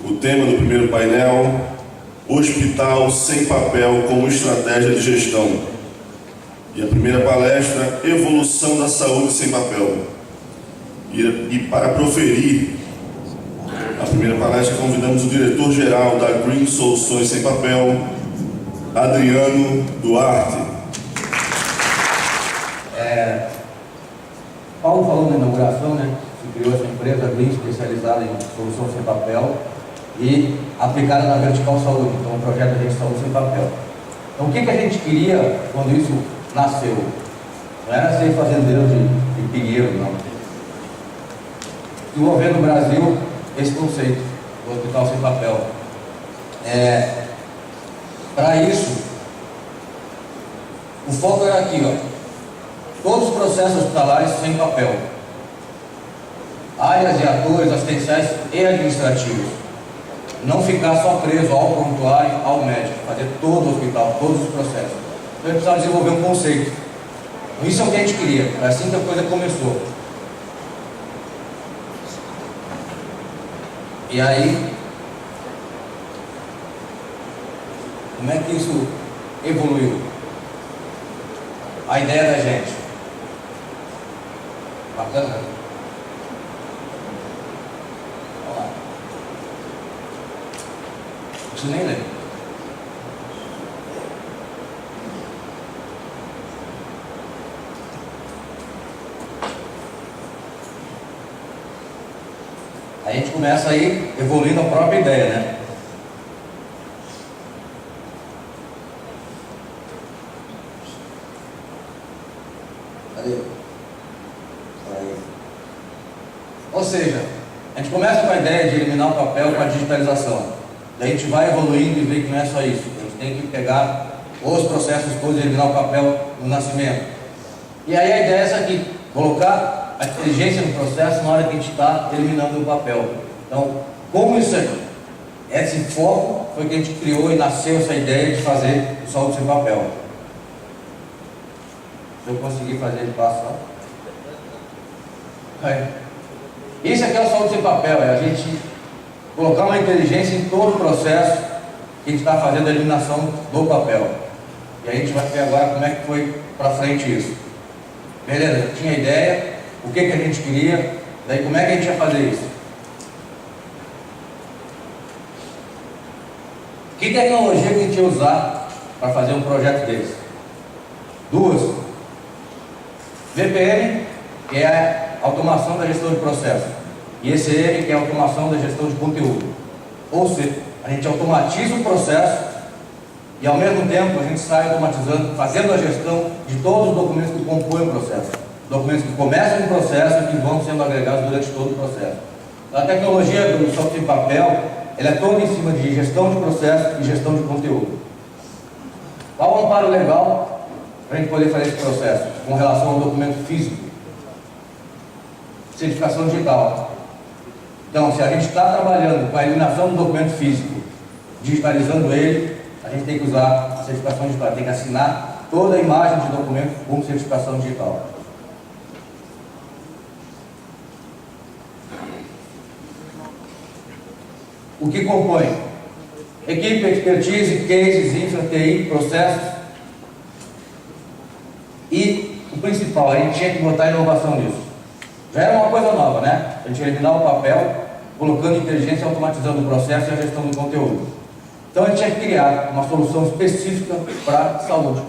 O tema do primeiro painel: Hospital sem papel como estratégia de gestão. E a primeira palestra: Evolução da saúde sem papel. E para proferir a primeira palestra, convidamos o diretor-geral da Green Soluções Sem Papel, Adriano Duarte. Paulo falou na inauguração, né? Se criou essa empresa Green, especializada em solução sem papel e aplicada na vertical saúde, então um projeto de saúde sem papel. Então o que a gente queria quando isso nasceu? Não era ser fazendeiro de pinheiro, não. Desenvolver no Brasil esse conceito do hospital sem papel. Para isso, o foco era aqui, ó. Todos os processos hospitalares sem papel. Áreas e atores assistenciais e administrativos. Não ficar só preso ao prontuário, ao médico. Fazer todo o hospital, todos os processos. Então a gente precisava desenvolver um conceito. Isso é o que a gente queria. Foi assim que a coisa começou. E aí, como é que isso evoluiu? A ideia da gente. Bacana? Vamos lá. Não preciso nem ler. Aí a gente começa aí evoluindo a própria ideia, né? Cadê? Ou seja, a gente começa com a ideia de eliminar o papel com a digitalização. Daí a gente vai evoluindo e vê que não é só isso. A gente tem que pegar os processos todos e eliminar o papel no nascimento. E aí a ideia é essa aqui, colocar a inteligência no processo na hora que a gente está eliminando o papel. Então, como isso é, esse foco foi que a gente criou e nasceu essa ideia de fazer o saúde sem papel. Se eu conseguir fazer ele passar. Isso aqui é o saúde sem papel, é a gente colocar uma inteligência em todo o processo que a gente está fazendo a eliminação do papel. E a gente vai ver agora como é que foi para frente isso. Beleza, tinha ideia, o que a gente queria, daí como é que a gente ia fazer isso? Que tecnologia que a gente ia usar para fazer um projeto desse? Duas. VPN, que é a automação da gestão de processo, e ECM, que é a automação da gestão de conteúdo. Ou seja, a gente automatiza o processo e ao mesmo tempo a gente sai automatizando, fazendo a gestão de todos os documentos que compõem o processo. Documentos que começam o processo e que vão sendo agregados durante todo o processo. A tecnologia do software em papel, ela é toda em cima de gestão de processo e gestão de conteúdo. Qual o amparo legal para a gente poder fazer esse processo com relação ao documento físico? Certificação digital. Então, se a gente está trabalhando com a eliminação do documento físico, digitalizando ele, a gente tem que usar a certificação digital, tem que assinar toda a imagem de documento com certificação digital. O que compõe? Equipe, expertise, cases, infra, TI, processos. E o principal, a gente tinha que botar inovação nisso. Já era uma coisa nova, né? A gente eliminar o papel, colocando inteligência, automatizando o processo e a gestão do conteúdo. Então a gente tinha que criar uma solução específica para a saúde.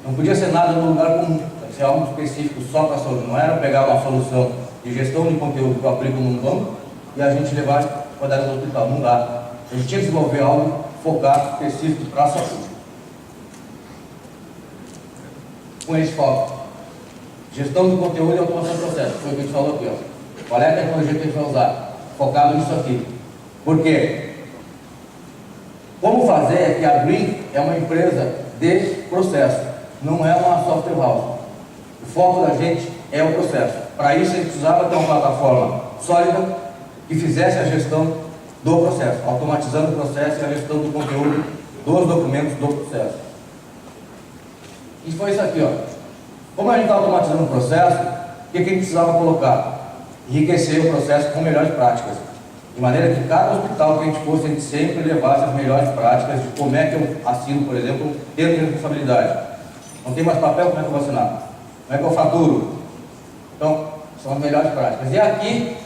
Não podia ser nada no lugar comum, tinha que ser algo específico só para a saúde. Não era pegar uma solução de gestão de conteúdo que eu aplico num banco e a gente levar para dar no hospital. Não dá. A gente tinha que desenvolver algo focado, específico para a saúde. Com esse foco. Gestão do conteúdo e automação do processo. Foi o que a gente falou aqui, ó. Qual é a tecnologia que a gente vai usar? Focado nisso aqui. Por quê? Como fazer é que a Green é uma empresa de processo, não é uma software house. O foco da gente é o processo. Para isso a gente precisava ter uma plataforma sólida que fizesse a gestão do processo, automatizando o processo e a gestão do conteúdo dos documentos do processo. E foi isso aqui, ó. Como a gente está automatizando o processo, o que a gente precisava colocar? Enriquecer o processo com melhores práticas. de maneira que cada hospital que a gente fosse, a gente sempre levasse as melhores práticas de como é que eu assino, por exemplo, termo de responsabilidade. Não tem mais papel, como é que eu vou assinar? Como é que eu faturo? Então, são as melhores práticas. E aqui,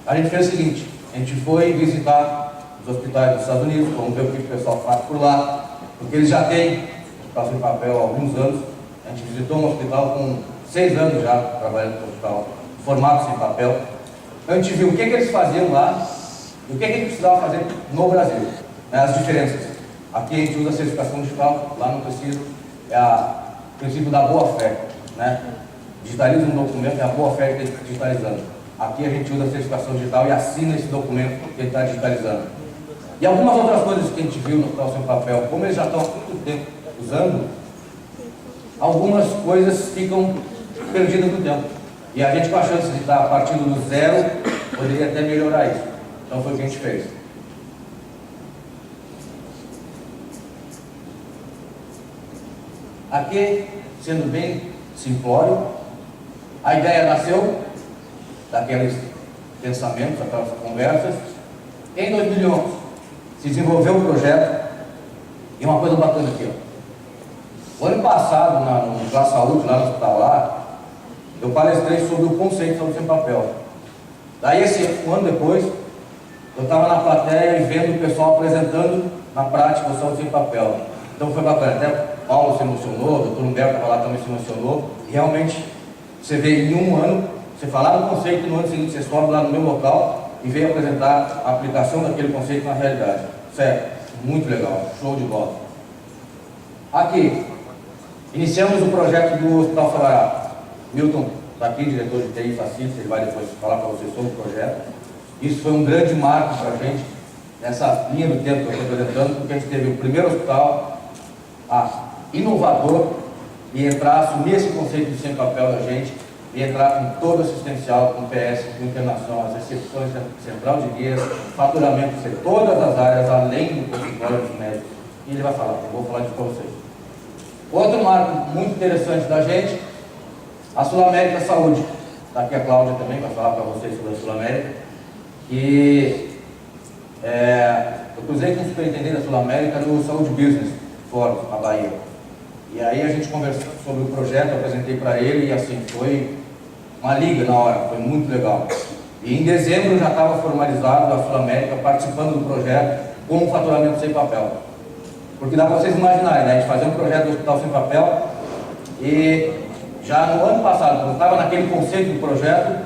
a gente fez o seguinte, a gente foi visitar os hospitais dos Estados Unidos, vamos ver o que o pessoal faz por lá, porque eles já têm hospital sem papel há alguns anos. A gente visitou um hospital com 6 anos já, trabalhando no hospital, formato sem papel. Então a gente viu o que eles faziam lá e o que a gente precisava fazer no Brasil, né, as diferenças. Aqui a gente usa a certificação digital, lá não precisa, é o princípio da boa-fé, né? Digitaliza um documento, é a boa-fé que está digitalizando. Aqui a gente usa a certificação digital e assina esse documento que ele está digitalizando. E algumas outras coisas que a gente viu no hospital sem papel, como eles já estão há muito tempo usando, algumas coisas ficam perdidas no tempo. E a gente, com a chance de estar partindo do zero, poderia até melhorar isso. Então foi o que a gente fez. Aqui, sendo bem simplório, a ideia nasceu daqueles pensamentos, daquelas conversas. Em 2011, se desenvolveu um projeto, e uma coisa bacana aqui, ó. O ano passado, no Classe Saúde, lá no hospital lá, eu palestrei sobre o conceito de saúde sem papel. Daí, um ano depois, eu estava na plateia e vendo o pessoal apresentando na prática o saúde sem papel. Então foi bacana, até o Paulo se emocionou, o doutor Humberto estava lá também se emocionou. E realmente, você vê em um ano, você falar do conceito e no ano seguinte você sobe lá no meu local e veio apresentar a aplicação daquele conceito na realidade. Isso é muito legal, show de bola. Aqui, iniciamos o projeto do Hospital Sabará. Milton está aqui, diretor de TI Facilities, ele vai depois falar para vocês sobre o projeto. Isso foi um grande marco para a gente, nessa linha do tempo que eu estou apresentando, porque a gente teve o primeiro hospital inovador e assumir esse conceito de sem papel da gente, e entrar com todo assistencial, com PS, com internação, as recepções, central de guias, faturamento, todas as áreas, além do consultório dos médicos. E ele vai falar, eu vou falar disso para vocês. Outro marco muito interessante da gente, a Sul América Saúde. Está aqui a Cláudia também para falar para vocês sobre a Sul América. E eu cruzei com o superintendente da Sul América no Saúde Business Forum, na Bahia. E aí a gente conversou sobre o projeto, eu apresentei para ele e assim, foi uma liga na hora, foi muito legal. E em dezembro já estava formalizado a Sul América participando do projeto com o faturamento sem papel. Porque dá para vocês imaginarem, né? A gente fazia um projeto do hospital sem papel e já no ano passado, quando estava naquele conceito do projeto,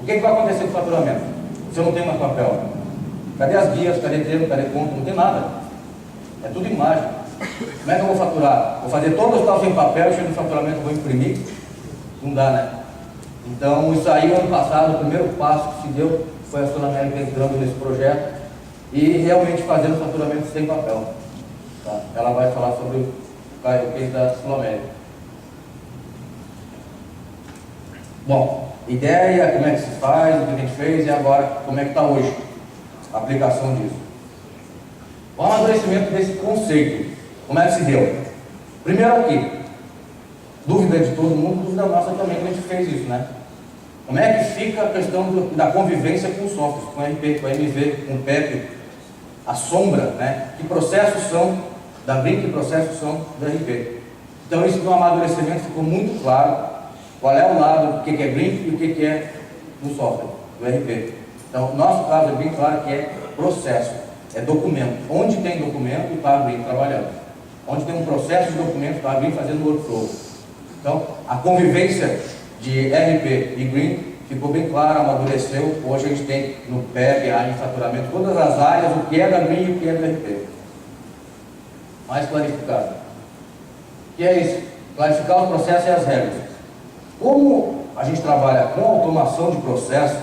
o que vai acontecer com o faturamento? Se eu não tenho mais papel? Cadê as guias, cadê termo, cadê conta? Não tem nada. É tudo imagem. Como é que eu vou faturar? Vou fazer todo o hospital sem papel, chego no faturamento, vou imprimir? Não dá, né? Então, isso aí, ano passado, o primeiro passo que se deu foi a Sul América entrando nesse projeto e realmente fazendo faturamento sem papel. Tá? Ela vai falar sobre o case da Sul América. Bom, ideia, como é que se faz, o que a gente fez e agora como é que está hoje a aplicação disso. O amadurecimento desse conceito, como é que se deu? Primeiro aqui, dúvida de todo mundo, dúvida nossa também, que a gente fez isso, né? Como é que fica a questão da convivência com softwares, com RP, com MV, com PEP, a sombra, né? Que processos são da BRIM, que processos são do RP. Então isso no amadurecimento ficou muito claro qual é o lado, o que é BRIM e o que é do software, do RP. Então, no nosso caso é bem claro que é processo, é documento. Onde tem documento, está a BRIM trabalhando. Onde tem um processo de documento, está a BRIM fazendo workflow. Então, a convivência de RP e BRIM ficou bem clara, amadureceu. Hoje a gente tem no PEP, área de faturamento, todas as áreas, o que é da BRIM e o que é do RP. Mais clarificado. E é isso, clarificar o processo e as regras. Como a gente trabalha com automação de processo,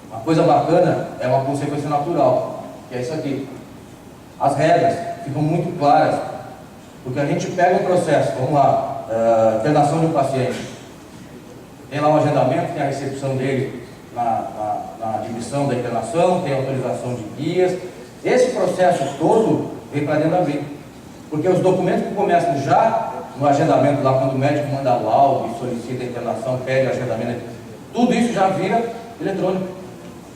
uma coisa bacana é uma consequência natural, que é isso aqui. As regras ficam muito claras, porque a gente pega um processo, vamos lá, internação de um paciente, tem lá um agendamento, tem a recepção dele na admissão da internação, tem a autorização de guias. Esse processo todo vem para dentro da BRIM, porque os documentos que começam já no agendamento, lá quando o médico manda laudo e solicita a internação, pede o agendamento, tudo isso já vira eletrônico,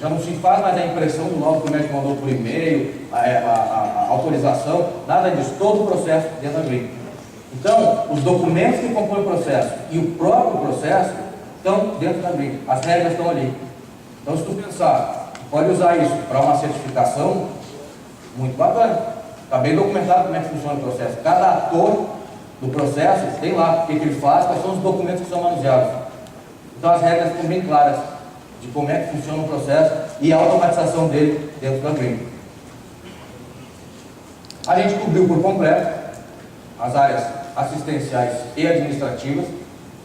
Já não se faz mais a impressão do laudo que o médico mandou por e-mail, a autorização, nada disso, todo o processo dentro da Green. Então, os documentos que compõem o processo e o próprio processo estão dentro da Green, as regras estão ali. Então, se tu pensar, pode usar isso para uma certificação, muito bacana. Está bem documentado como é que funciona o processo. Cada ator do processo tem lá o que ele faz, quais são os documentos que são manuseados. Então, as regras estão bem claras de como é que funciona o processo e a automatização dele dentro da Green. A gente cobriu por completo as áreas assistenciais e administrativas,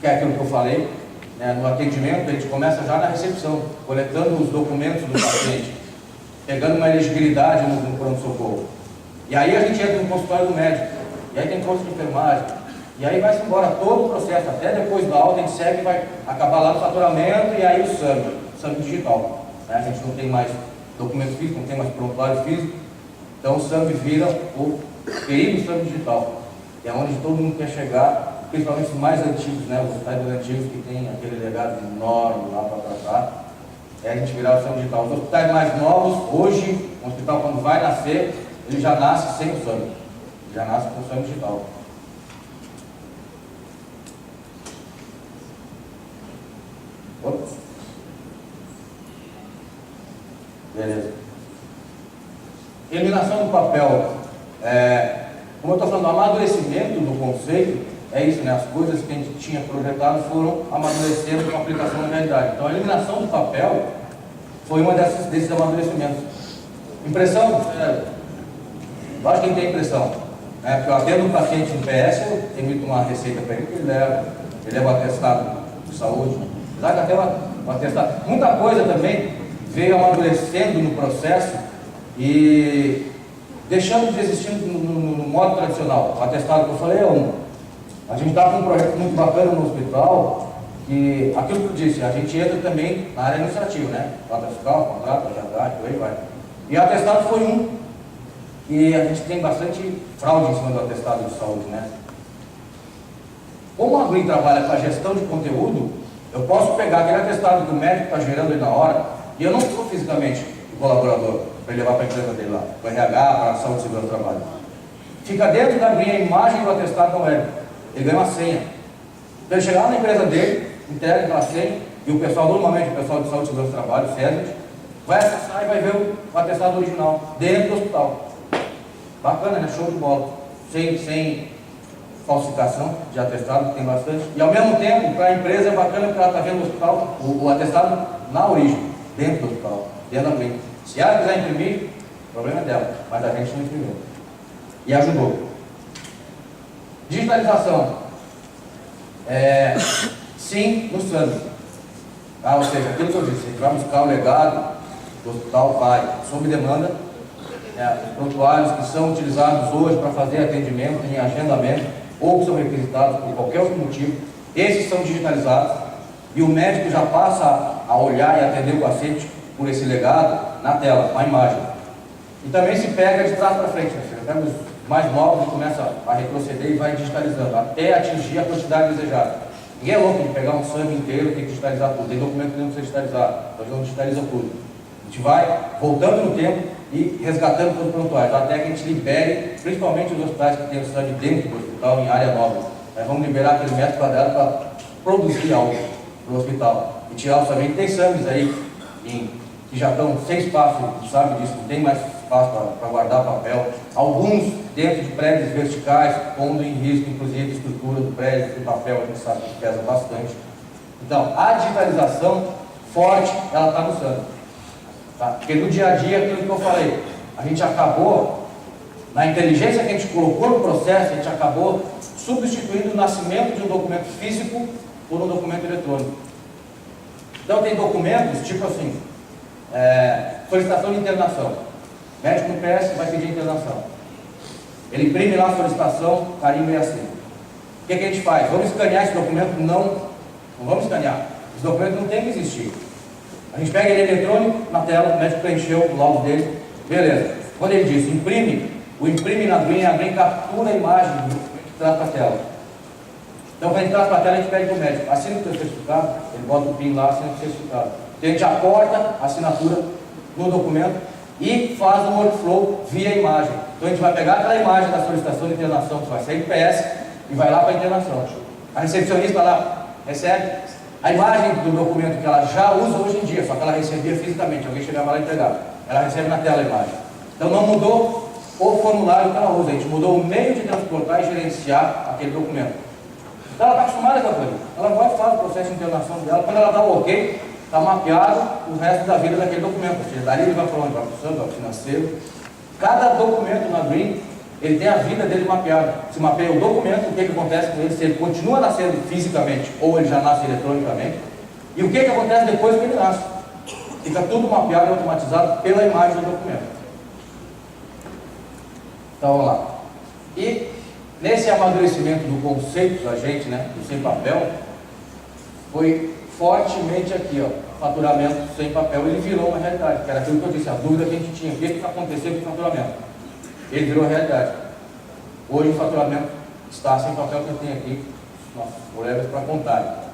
que é aquilo que eu falei, né? No atendimento a gente começa já na recepção, coletando os documentos do paciente, pegando uma elegibilidade no pronto-socorro. E aí a gente entra no consultório do médico, e aí tem curso de enfermagem, e aí vai-se embora todo o processo, até depois da alta a gente segue e vai acabar lá no faturamento, e aí o SAMI digital. Né? A gente não tem mais documento físico, não tem mais prontuário físico, então o SAMI vira o período SAMI digital, que é onde todo mundo quer chegar, principalmente os mais antigos, né? Os hospitais mais antigos que tem aquele legado enorme lá para tratar, é a gente virar o SAMI digital. Os hospitais mais novos, hoje, o hospital quando vai nascer, ele já nasce sem o SAMI, já nasce com o SAMI digital. Ops. Beleza. Eliminação do papel. Como eu estou falando, o amadurecimento do conceito é isso, né? As coisas que a gente tinha projetado foram amadurecendo com a aplicação na realidade. Então, a eliminação do papel foi uma desses amadurecimentos. Impressão, acho que quem tem impressão, né? Porque eu atendo um paciente no PS, eu emito uma receita para ele, ele leva o atestado de saúde, sabe? Até o atestado. Muita coisa também veio amadurecendo no processo e deixando de existir no modo tradicional. O atestado que eu falei é um. A gente está com um projeto muito bacana no hospital, que aquilo que eu disse, a gente entra também na área administrativa, né? Nota fiscal, contrato, RH, por aí vai. E o atestado foi um. E a gente tem bastante fraude em cima do atestado de saúde, né? Como a Green trabalha com a gestão de conteúdo, eu posso pegar aquele atestado que o médico está gerando aí na hora, e eu não sou fisicamente o colaborador para ele levar para a empresa dele lá, para o RH, para a saúde e segurança do trabalho. Fica dentro da Green a imagem do atestado do médico. Ele ganha uma senha. Então ele chegar lá na empresa dele, entrega aquela senha, e o pessoal, normalmente o pessoal de saúde e segurança do trabalho, o SESMIT, vai acessar e vai ver o atestado original dentro do hospital. Bacana, né? Show de bola. Sem falsificação de atestado, que tem bastante. E ao mesmo tempo, para a empresa é bacana porque ela está vendo o hospital, o atestado na origem, dentro do hospital, dentro da Green. Se ela quiser imprimir, o problema é dela, mas a gente não imprimiu. E ajudou. Digitalização. Sim, no SAMI. Ou seja, aquilo que eu disse, a gente vai buscar o legado do hospital, vai, sob demanda, os prontuários que são utilizados hoje para fazer atendimento em agendamento, ou que são requisitados por qualquer outro motivo, esses são digitalizados, e o médico já passa a olhar e atender o paciente por esse legado na tela, com a imagem. E também se pega de trás para frente, né? Você pega os mais novos e começa a retroceder e vai digitalizando, até atingir a quantidade desejada. Ninguém é louco de pegar um SAMI inteiro e tem que digitalizar tudo, tem documento que não precisa digitalizar, então não digitaliza tudo. A gente vai voltando no tempo e resgatando todos os prontuários, até que a gente libere, principalmente os hospitais que têm o SAMI dentro do hospital, em área nova. Nós vamos liberar aquele metro quadrado para produzir algo para o hospital e tirar o SAMI. Tem SAMIs aí que já estão sem espaço, sabe disso, não tem mais espaço para guardar papel. Alguns dentro de prédios verticais, pondo em risco, inclusive, a estrutura do prédio, do papel, a gente sabe que pesa bastante. Então, a digitalização forte, ela está no SAMI. Tá? Porque no dia a dia, aquilo que eu falei, a gente acabou, na inteligência que a gente colocou no processo, a gente acabou substituindo o nascimento de um documento físico por um documento eletrônico. Então tem documentos, tipo assim, solicitação de internação. O médico no PS vai pedir internação. Ele imprime lá a solicitação, carimba e assina. O que a gente faz? Vamos escanear esse documento? Não vamos escanear. Esse documento não tem que existir. A gente pega ele eletrônico na tela, o médico preencheu o laudo dele, beleza. Quando ele diz imprime, o imprime na Green, a Green captura a imagem do documento e traz para a tela. Então, quando a gente traz para a tela, a gente pede para o médico, assina o teu certificado, ele bota o PIN lá, sendo certificado. Então a gente aporta a assinatura no documento e faz um workflow via imagem. Então a gente vai pegar aquela imagem da solicitação de internação, que vai sair do PS e vai lá para a internação. A recepcionista lá recebe a imagem do documento que ela já usa hoje em dia, só que ela recebia fisicamente, alguém chegava lá e entregava. Ela recebe na tela a imagem. Então não mudou o formulário que ela usa, a gente mudou o meio de transportar e gerenciar aquele documento. Então ela está acostumada com aquilo. Ela vai e faz o processo de internação dela, quando ela dá o ok, está mapeado o resto da vida daquele documento. Ou seja, dali ele vai para onde? Vai para o santo, vai para o financeiro. Cada documento na Green, ele tem a vida dele mapeada. Se mapeia o documento, o que acontece com ele, se ele continua nascendo fisicamente ou ele já nasce eletronicamente, e o que acontece depois que ele nasce. Fica tudo mapeado e automatizado pela imagem do documento. Então vamos lá. E nesse amadurecimento do conceito da gente, né, do sem papel, foi fortemente aqui, ó, faturamento sem papel, ele virou uma realidade, que era aquilo que eu disse, a dúvida que a gente tinha, o que aconteceu com o faturamento. Ele virou realidade. Hoje o faturamento está sem papel, que eu tenho aqui nossos colegas para contar.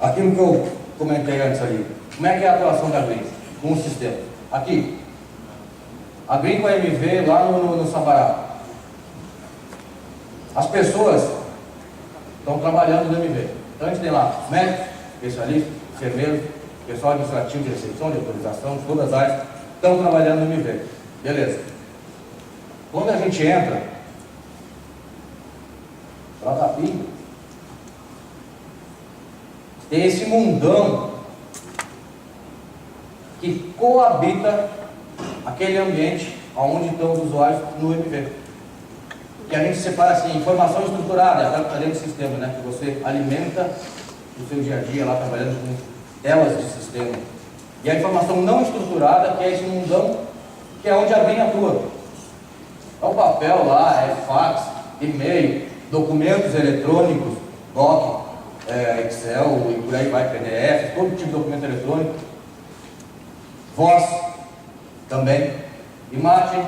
Aquilo que eu comentei antes ali, como é que é a atuação da Green com o sistema? Aqui, a Green com a MV lá no Sabará. As pessoas estão trabalhando no MV. Então a gente tem lá médicos, especialistas, enfermeiros, pessoal administrativo de recepção, de autorização, de todas as áreas, estão trabalhando no MV. Beleza. Quando a gente entra para dar PIN, tem esse mundão que coabita aquele ambiente onde estão os usuários no MV. Que a gente separa assim, informação estruturada, é está dentro do sistema, né? Que você alimenta o seu dia a dia lá trabalhando com telas de sistema. E a informação não estruturada, que é esse mundão, que é onde a Green atua. É o papel lá, é fax, e-mail, documentos eletrônicos, doc, Excel, e por aí vai, PDF, todo tipo de documento eletrônico. Voz, também. Imagem.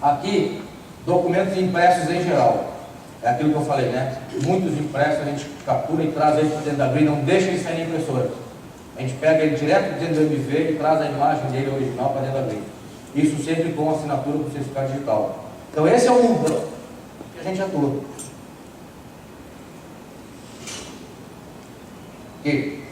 Aqui, documentos impressos em geral. É aquilo que eu falei, né? Muitos impressos a gente captura e traz eles para dentro da Green, não deixa ele sair na impressora. A gente pega ele direto dentro do MV e traz a imagem dele original para dentro da Green. Isso sempre com assinatura para o certificado digital. Então esse é o mundo que a gente atua. E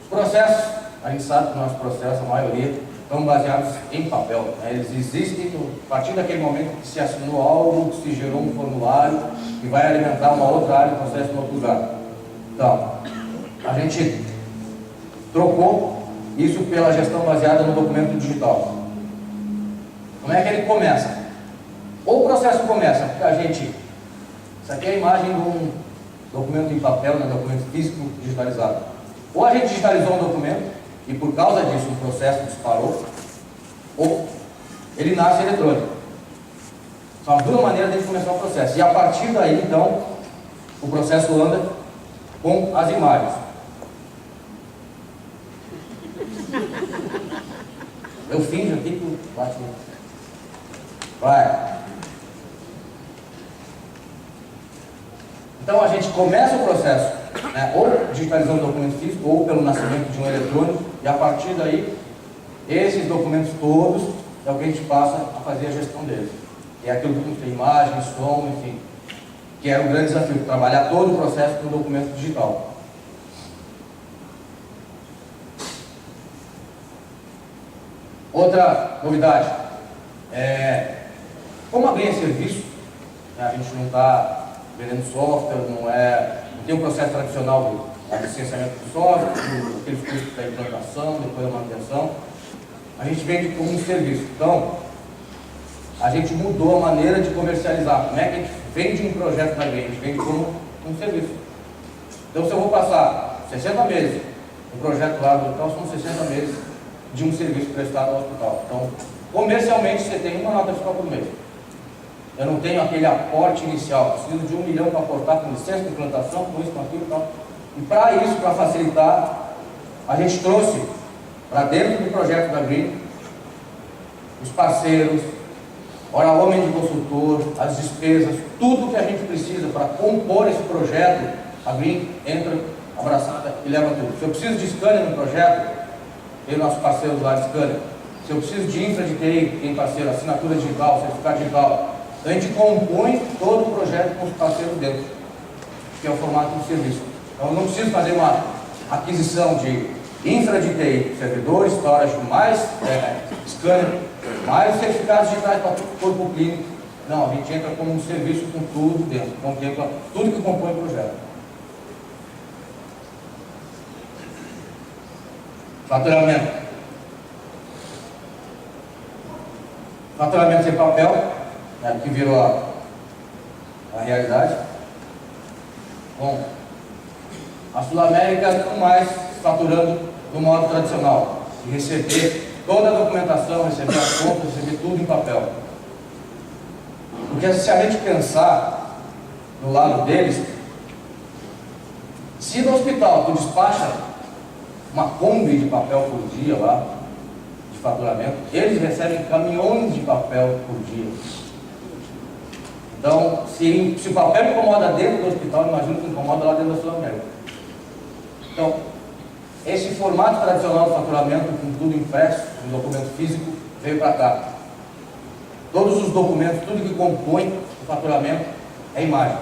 os processos, a gente sabe que nossos processos, a maioria, estão baseados em papel. Né? Eles existem a partir daquele momento que se assinou algo, que se gerou um formulário, que vai alimentar uma outra área de processo em outro lugar. Então, a gente trocou isso pela gestão baseada no documento digital. Como é que ele começa? Ou o processo começa porque a gente... Isso aqui é a imagem de um documento em papel, né, documento físico digitalizado. Ou a gente digitalizou um documento e por causa disso o processo disparou, ou ele nasce eletrônico. São as duas maneiras de começar o processo. E a partir daí, então, o processo anda com as imagens. Eu finjo aqui que bate. Vai. Então a gente começa o processo, né, ou digitalizando o documento físico, ou pelo nascimento de um eletrônico, e a partir daí, esses documentos todos é o que a gente passa a fazer a gestão deles. É aquilo que tem imagem, som, enfim, que era um grande desafio, trabalhar todo o processo com o documento digital. Outra novidade, como a Green é serviço, né, a gente não está vendendo software, não tem um processo tradicional de licenciamento do software, aqueles custos da implantação, depois da manutenção. A gente vende como um serviço. Então, a gente mudou a maneira de comercializar. Como é que a gente vende um projeto da Green? A gente vende como um serviço. Então, se eu vou passar 60 meses no projeto lá do hospital, são 60 meses de um serviço prestado ao hospital. Então, comercialmente, você tem uma nota fiscal por mês. Eu não tenho aquele aporte inicial, preciso de 1 milhão para aportar com licença de implantação, com isso, com aquilo e tal. E para isso, para facilitar, a gente trouxe para dentro do projeto da Green os parceiros, hora homem de consultor, as despesas, tudo que a gente precisa para compor esse projeto, a Green entra abraçada e leva tudo. Se eu preciso de scanner no projeto, tem nossos parceiros lá de scanner. Se eu preciso de infra de TI, tem parceiro, assinatura digital, certificado digital. Então a gente compõe todo o projeto com os parceiros dentro, que é o formato de serviço. Então eu não preciso fazer uma aquisição de infra de TI, servidor, storage, mais scanner, mais certificados digitais para todo o corpo clínico. Não, a gente entra como um serviço com tudo dentro, contempla tudo que compõe o projeto. Faturamento. Faturamento sem papel, né, que virou a realidade. Bom, a Sul América não mais faturando do modo tradicional, de receber toda a documentação, receber as contas, receber tudo em papel. Porque se a gente pensar no lado deles, se no hospital tu despacha uma Kombi de papel por dia lá, de faturamento, eles recebem caminhões de papel por dia. Então, se o papel incomoda dentro do hospital, imagina que incomoda lá dentro da Sul América. Então, esse formato tradicional de faturamento, com tudo impresso, um documento físico, veio para cá. Todos os documentos, tudo que compõe o faturamento é imagem.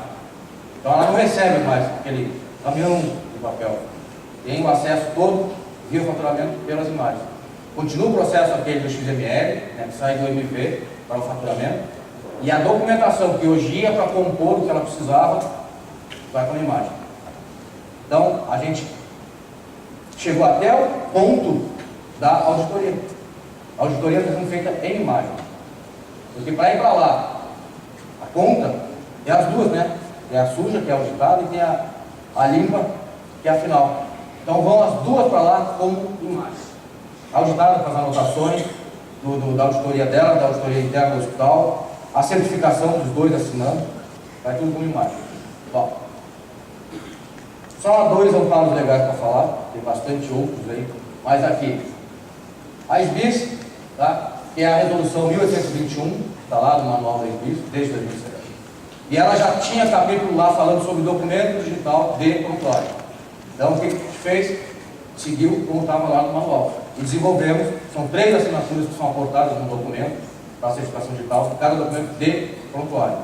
Então ela não recebe mais aquele caminhão de papel. Tem o acesso todo via faturamento pelas imagens. Continua o processo aquele do XML, né, que sai do MV para o faturamento. E a documentação que hoje ia para compor o que ela precisava, vai com a imagem. Então, a gente chegou até o ponto da auditoria. A auditoria está sendo feita em imagem. Porque para ir para lá, a conta é as duas, né? Tem a suja, que é auditada, e tem a limpa, que é a final. Então vão as duas para lá como imagem. A auditada com as anotações da auditoria dela, da auditoria interna do hospital, a certificação dos dois assinando, vai tudo como imagem. Bom, só dois amparos legais para falar, tem bastante outros aí, mas aqui, a SBIS, tá? Que é a resolução 1821, está lá no manual da SBIS, desde 2007. E ela já tinha capítulo lá falando sobre documento digital de prontuário. Então o que a gente fez? Seguiu como estava lá no manual. E desenvolvemos, são 3 assinaturas que são aportadas no documento, para a certificação digital, cada documento de prontuário.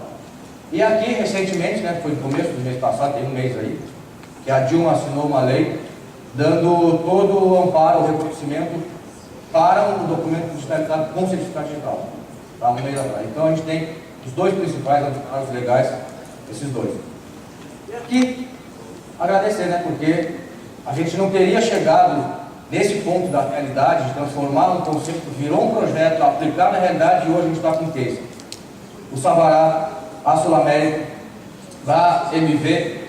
E aqui, recentemente, né, foi no começo do mês passado, tem um mês aí, que a Dilma assinou uma lei dando todo o amparo, o reconhecimento para um documento digitalizado com certificado digital. Tá, no mês atrás. Então a gente tem os dois principais amparos legais, esses dois. E aqui, agradecer, né, porque a gente não teria chegado nesse ponto da realidade, de transformar um conceito, virou um projeto, aplicar na realidade, e hoje a gente está com o case. O Sabará, a Sul América, a MV,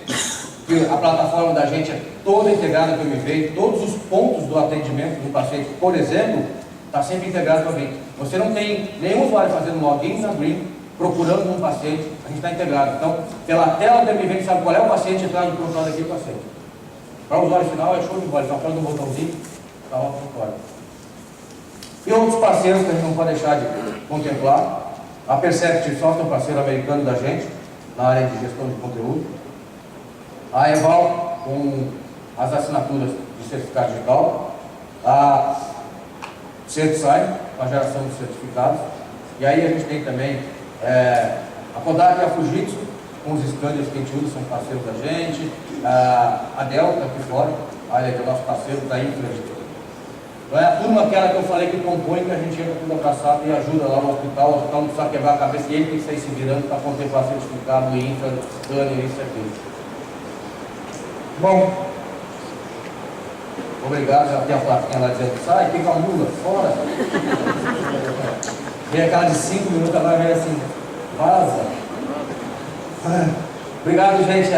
que a plataforma da gente é toda integrada com o MV, todos os pontos do atendimento do paciente, por exemplo, está sempre integrado com a Green. Você não tem nenhum usuário fazendo login na Green, procurando um paciente, a gente está integrado. Então, pela tela do MV, a gente sabe qual é o paciente, entrar no prontuário daquele paciente. Para o usuário final é show de bola, está falando um botãozinho, está lá o prontuário. E outros parceiros que a gente não pode deixar de contemplar. A Perceptive Software, um parceiro americano da gente, na área de gestão de conteúdo. A Eval, com as assinaturas de certificado digital. A CertSign, com a geração de certificados. E aí a gente tem também a Kodak e a Fujitsu, com os scanners que a gente usa, são parceiros da gente. A Delta aqui fora, olha, que é o nosso parceiro da Infra. Então é a turma aquela que eu falei que compõe, que a gente entra tudo abraçado e ajuda lá no hospital. O hospital não precisa quebrar a cabeça e ele tem que sair se virando para contemplar certificado, Infra, scanner, isso e aquilo. Bom, obrigado. Já tem a plaquinha lá dizendo, sai, fica a mula, fora. Vem aquela de 5 minutos, agora vem assim, vaza. Obrigado, gente.